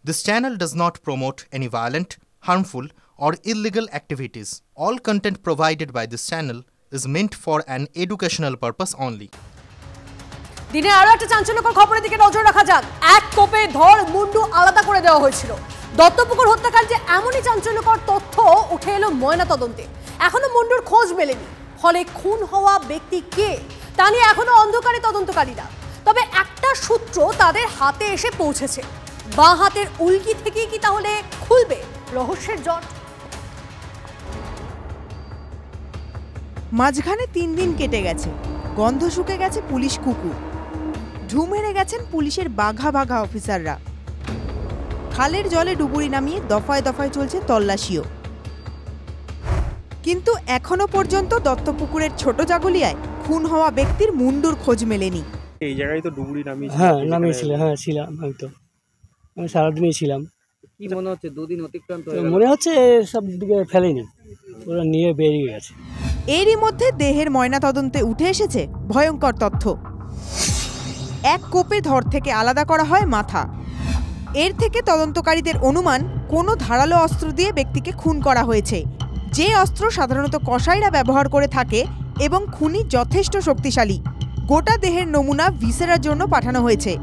This channel does not promote any violent, harmful, or illegal activities. All content provided by this channel is meant for an educational purpose only. দিনে আরো একটা চাঞ্চল্যকর খবরের দিকে নজর রাখা যাক। এক কোপে ধর মুন্ডু আলাদা করে দেওয়া হয়েছিল। দত্তপুকুর হত্যাকাণ্ডে এমনই চাঞ্চল্যকর তথ্য উঠে এলো ময়নাতদন্তে। এখনো মুন্ডুর খোঁজ মেলেনি। ফলে খুন হওয়া ব্যক্তি কে তা নিয়ে এখনো অন্ধকারে তদন্তকারীরা। তবে একটা সূত্র তাদের হাতে এসে পৌঁছেছে। বাঁ হাতের উল্কি থেকেই কি তাহলে খুলবে রহস্যের জট? মাঝখানে ৩ দিন কেটে গেছে, গন্ধ শুকে গেছে পুলিশ কুকুর, ঢু মেরে গেছেন পুলিশের বাঘা বাঘা অফিসাররা। খালের জলে ডুবুরি নামিয়ে দফায় দফায় চলছে তল্লাশিও। কিন্তু এখনো পর্যন্ত দত্তপুকুরের ছোট জাগুলিয়ায় খুন হওয়া ব্যক্তির মুন্ডুর খোঁজ মেলেনি। এই জায়গায় তো ডুবুরি নামিয়েছিল। হ্যাঁ নামিয়েছিল, হ্যাঁ ছিলাম, আমি সারাদিনই ছিলাম। কি মনে হচ্ছে দুদিন অতিক্রান্ত হয়ে গেল? মনে হচ্ছে সব দিকে ফেলেনি, ওরা নিয়ে বেরিয়ে গেছে। এরই মধ্যে দেহের ময়নাতদন্তে উঠে এসেছে ভয়ঙ্কর তথ্য। এক কোপে ধর থেকে আলাদা করা হয় মাথা। এর থেকে তদন্তকারীদের অনুমান কোনো ধারালো অস্ত্র দিয়ে ব্যক্তিকে খুন করা হয়েছে, যে অস্ত্র সাধারণত কসাইরা ব্যবহার করে থাকে এবং খুনি যথেষ্ট শক্তিশালী। গোটা দেহের নমুনা ভিসেরার জন্য পাঠানো হয়েছে।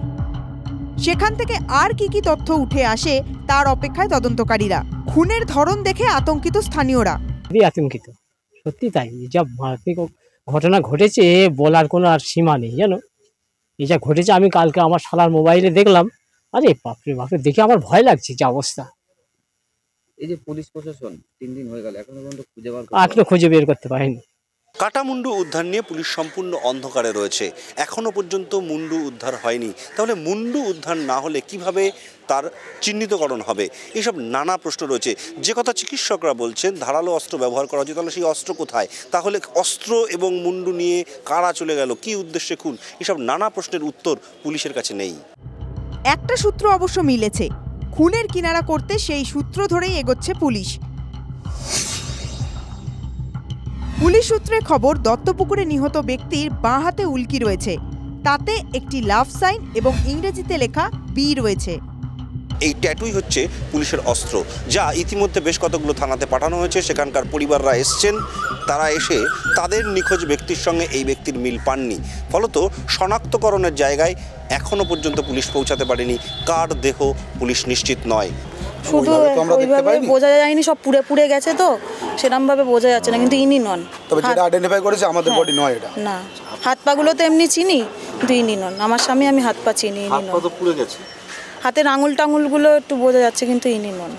সেখান থেকে আর কি কি তথ্য উঠে আসে তার অপেক্ষায় তদন্তকারীরা। খুনের ধরন দেখে আতঙ্কিত স্থানীয়রা। আতঙ্কিত, সত্যি তাই। যা ঘটনা ঘটেছে বলার কোনো আর সীমা নেই, জানো। এই যা ঘটেছে আমি কালকে আমার শালার মোবাইলে দেখলাম, আরে বাপরে বাপরে, দেখে আমার ভয় লাগছে যে অবস্থা। এই যে পুলিশ প্রশাসন 3 দিন হয়ে গেল এখনো খুঁজে বের করতে পারেনি। কাটা মুন্ডু উদ্ধার নিয়ে পুলিশ সম্পূর্ণ অন্ধকারে রয়েছে। এখনো পর্যন্ত মুন্ডু উদ্ধার হয়নি। তাহলে মুন্ডু উদ্ধার না হলে কিভাবে তার চিহ্নিতকরণ হবে? এইসব নানা প্রশ্ন রয়েছে। যে কথা চিকিৎসকরা বলছেন ধারালো অস্ত্র ব্যবহার করা হচ্ছে, তাহলে সেই অস্ত্র কোথায়? তাহলে অস্ত্র এবং মুন্ডু নিয়ে কারা চলে গেল? কি উদ্দেশ্যে খুন? এসব নানা প্রশ্নের উত্তর পুলিশের কাছে নেই। একটা সূত্র অবশ্য মিলেছে। খুনের কিনারা করতে সেই সূত্র ধরেই এগোচ্ছে পুলিশ। পুলিশ সূত্রে খবর, দত্তপুকুরে নিহত ব্যক্তির বাঁ হাতে উল্কি রয়েছে। তাতে একটি লাভ সাইন এবং ইংরেজিতে লেখা বি রয়েছে। এই ট্যাটুই হচ্ছে পুলিশের অস্ত্র, যা ইতিমধ্যে বেশ কতগুলো থানাতে পাঠানো হয়েছে। সেখানকার পরিবাররা এসছেন, তারা এসে তাদের নিখোঁজ ব্যক্তির সঙ্গে এই ব্যক্তির মিল পাননি। ফলত শনাক্তকরণের জায়গায় এখনো পর্যন্ত পুলিশ পৌঁছাতে পারেনি। কার দেহ পুলিশ নিশ্চিত নয়। শুধু ওইভাবে বোঝা যায়নি, সব পুড়ে পুড়ে গেছে তো সেরকম ভাবে বোঝা যাচ্ছে না, কিন্তু ইনি নন। তবে যেটা আইডেন্টিফাই করেছে আমাদের বডি নয় এটা। না, হাত পাগুলো তো এমনি চিনি, কিন্তু ইনি নন। আমার স্বামী, আমি হাত পা চিনি, ইনি নন। হাত পা পুড়ে গেছে, হাতের আঙুল টাঙুলগুলো একটু বোঝা যাচ্ছে, কিন্তু ইনি নন।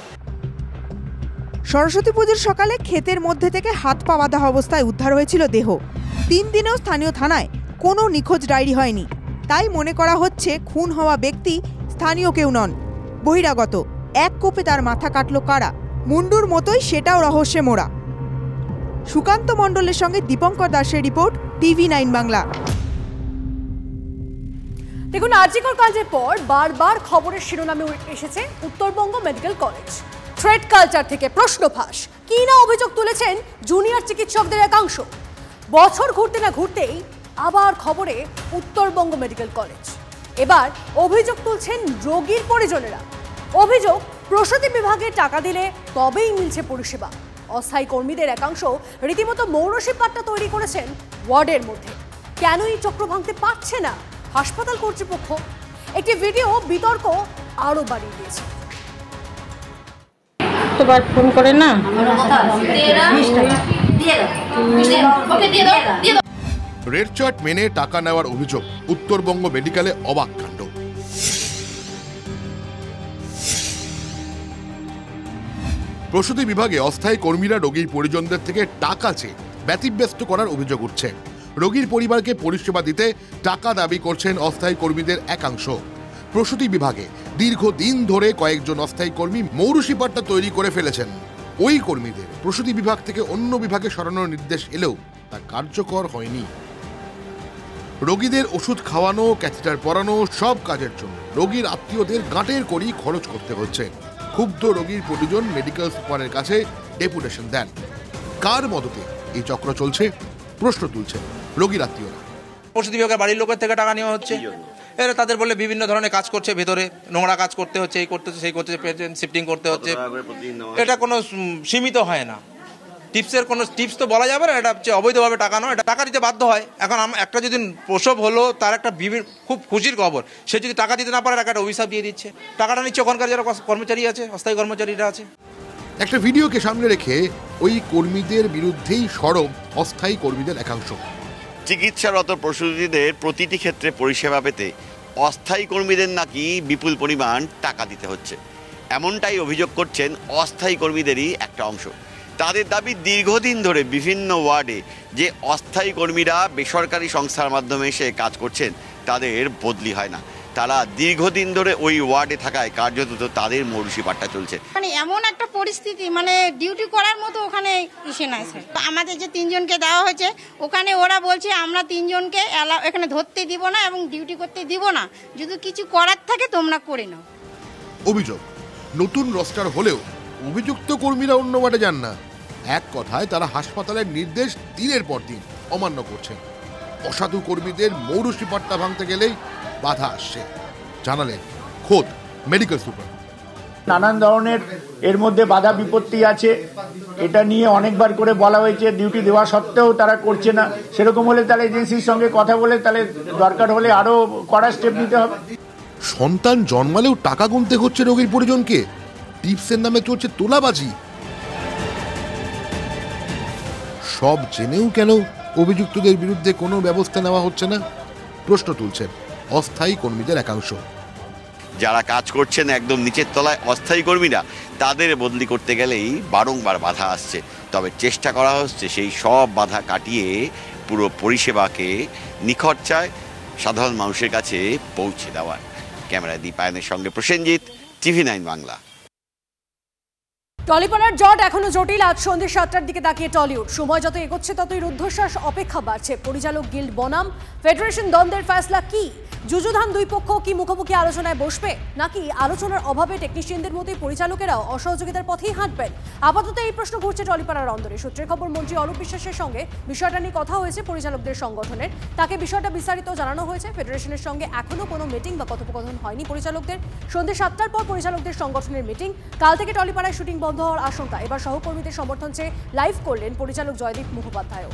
সরস্বতী পুজোর সকালে ক্ষেতের মধ্যে থেকে হাত পা বাঁধা অবস্থায় উদ্ধার হয়েছিল দেহ। 3 দিনেও স্থানীয় থানায় কোনো নিখোঁজ ডায়েরি হয়নি। তাই মনে করা হচ্ছে খুন হওয়া ব্যক্তি স্থানীয় কেউ নন, বহিরাগত। এক কোপে তার মাথা কাটল কারা? মুন্ডুর মতোই সেটাও রহস্যে মোড়া। সুকান্ত মণ্ডলের সঙ্গে দীপঙ্কর দাসের রিপোর্ট, TV9 বাংলা। দেখুন, আরজিকর কাণ্ডের পর বারবার খবরের শিরোনামে এসেছে Uttarbanga medical college. Thread culture থেকে প্রশ্ন ফাঁস, কি না অভিযোগ তুলেছেন জুনিয়র চিকিৎসকদের একাংশ। বছর ঘুরতে না ঘুরতেই আবার খবরে উত্তরবঙ্গ মেডিকেল কলেজ। এবার অভিযোগ তুলছেন রোগীর পরিজনেরা। অভিযোগ, প্রসূতি বিভাগে টাকা দিলে তবেই মিলছে পরিষেবা। অস্থায়ী কর্মীদের একাংশ রীতিমতো মৌরসী পাট্টা তৈরি করেছেন ওয়ার্ডের মধ্যে। কেন এই চক্র ভাঙতে পারছে না হাসপাতাল কর্তৃপক্ষ? একটি ভিডিও বিতর্ক আরো বাড়িয়ে দিয়েছে। তোবার ফোন করে না, রেড চার্ট মেনে টাকা নেওয়ার অভিযোগ, উত্তরবঙ্গ মেডিকেলে অবাক কাণ্ড। প্রসূতি বিভাগে অস্থায়ী কর্মীরা রোগীর পরিজনদের থেকে টাকা চেয়ে ব্যতিব্যস্ত করার অভিযোগ উঠছে। রোগীর পরিবারকে পরিষেবা দিতে টাকা দাবি করছেন অস্থায়ী কর্মীদের একাংশ। প্রসূতি বিভাগে দীর্ঘদিন ধরে কয়েকজন অস্থায়ী কর্মী মৌরসী পাট্টা তৈরি করে ফেলেছেন। ওই কর্মীদের প্রসূতি বিভাগ থেকে অন্য বিভাগে সরানোর নির্দেশ এলেও তা কার্যকর হয়নি। রোগীদের ওষুধ খাওয়ানো, ক্যাথেটার পরানো, সব কাজের জন্য রোগীর আত্মীয়দের গাঁটের করি খরচ করতে হচ্ছে। ক্ষুব্ধ রোগীর পরিজন মেডিকেল সুপারের কাছে ডেপুটেশন দেন। কার মদতে এই চক্র চলছে প্রশ্ন তুলছে রোগীর আত্মীয়রা। প্রসূতি বিভাগের বাড়ির লোকের থেকে টাকা নেওয়া হচ্ছে। এরা তাদের বলে বিভিন্ন ধরনের কাজ করছে, ভেতরে নোংরা কাজ করতে হচ্ছে, এই করতে হচ্ছে, সেই করতে হচ্ছে, পেশেন্ট শিফটিং করতে হচ্ছে। এটা কোনো সীমিত হয় না, টিপসের কোনো টিপস তো বলা যাবে না, এটা হচ্ছে অবৈধভাবে টাকা নয়, এটা টাকা দিতে বাধ্য হয়। এখন একটা যদি প্রসব হলো, তার একটা খুব খুশির খবর, সে যদি টাকা দিতে না পারে একটা অভিশাপ দিয়ে দিচ্ছে, টাকাটা নিচ্ছে ওখানকার যারা কর্মচারী আছে, অস্থায়ী কর্মচারীরা আছে। একটা ভিডিওকে সামনে রেখে ওই কর্মীদের বিরুদ্ধেই সরব অস্থায়ী কর্মীদের একাংশ। চিকিৎসারত প্রসূতিদের প্রতিটি ক্ষেত্রে পরিষেবা পেতে অস্থায়ী কর্মীদের নাকি বিপুল পরিমাণ টাকা দিতে হচ্ছে, এমনটাই অভিযোগ করছেন অস্থায়ী কর্মীদেরই একটা অংশ। তাদের দাবি, দীর্ঘদিন ধরে বিভিন্ন ওয়ার্ডে যে অস্থায়ী কর্মীরা বেসরকারি সংস্থার মাধ্যমে এসে কাজ করছেন তাদের বদলি হয় না। তারা দীর্ঘদিন ধরে ওই ওয়ার্ডে থাকায় কার্যত তাদের মৌরুষি পাট্টা চলছে। মানে এমন একটা পরিস্থিতি, মানে ডিউটি করার মতো ওখানে ইসে নাই স্যার। আমাদের যে 3 জনকে দেওয়া হয়েছে, ওখানে ওরা বলছে আমরা 3 জনকে এখানে ধরতে দিব না এবং ডিউটি করতে দিব না, যদি কিছু করার থাকে তোমরা করে নাও। অভিযোগ, নতুন রোস্টার হলেও অভিযুক্ত কর্মীরা অন্য ওয়ার্ডে যান না। এক কথায় তারা হাসপাতালের নির্দেশ দিনের পর দিন অমান্য করছেন। অসাধু কর্মীদের মৌরুষি পাট্টা ভাঙতে গেলেই বাধা আসছে, জানালেন খোদ মেডিকেল সুপার। নানান ধরনের এর মধ্যে বাধা বিপত্তি আছে, এটা নিয়ে অনেকবার করে বলা হয়েছে, ডিউটি দেওয়া সত্ত্বেও তারা করছে না। সেরকম হলে তাহলে এজেন্সির সঙ্গে কথা বলে তাহলে দরকার হলে আরো কড়া স্টেপ নিতে হবে। সন্তান জন্মালেও টাকা গুনতে হচ্ছে রোগীর পরিজনকে, টিপসের নামে চলছে তোলাবাজি। সব জেনেও কেন অভিযুক্তদের বিরুদ্ধে কোনো ব্যবস্থা নেওয়া হচ্ছে না, প্রশ্ন তুলছেন অস্থায়ী কর্মীদের একাংশ। যারা কাজ করছেন একদম নিচের তলায় অস্থায়ী কর্মীরা, তাদের বদলি করতে গেলেই বারংবার বাধা আসছে। তবে চেষ্টা করা হচ্ছে সেই সব বাধা কাটিয়ে পুরো পরিষেবাকে নিখরচায় সাধারণ মানুষের কাছে পৌঁছে দেওয়ার। ক্যামেরায় দীপায়নের সঙ্গে প্রসেনজিৎ, TV9 বাংলা। টলিপাড়ার জট এখনো জটিল। আজ সন্ধ্যে 7টার দিকে তাকিয়ে টলিউড। সময় যত এগোচ্ছে ততই রুদ্ধশ্বাস অপেক্ষা বাড়ছে। পরিচালক গিল্ড বনাম ফেডারেশন দ্বন্দ্বের ফয়সলা কি? যুযুধান দুই পক্ষ কি মুখোমুখি আলোচনায় বসবে, নাকি আলোচনার অভাবে টেকনিশিয়ানদের মতোই পরিচালকেরাও অসহযোগিতার পথেই হাঁটবেন? আপাতত এই প্রশ্ন ঘুরছে টলিপাড়ার অন্দরে। সূত্রের খবর, মন্ত্রী অরূপ বিশ্বাসের সঙ্গে বিষয়টা নিয়ে কথা হয়েছে পরিচালকদের সংগঠনের। তাকে বিষয়টা বিস্তারিত জানানো হয়েছে। ফেডারেশনের সঙ্গে এখনো কোনো মিটিং বা কথোপকথন হয়নি পরিচালকদের। সন্ধ্যে 7টার পর পরিচালকদের সংগঠনের মিটিং। কাল থেকে টলিপাড়ায় শুটিং বন্ধ হওয়ার আশঙ্কা। এবার সহকর্মীদের সমর্থন চেয়ে লাইভ করলেন পরিচালক জয়দীপ মুখোপাধ্যায়।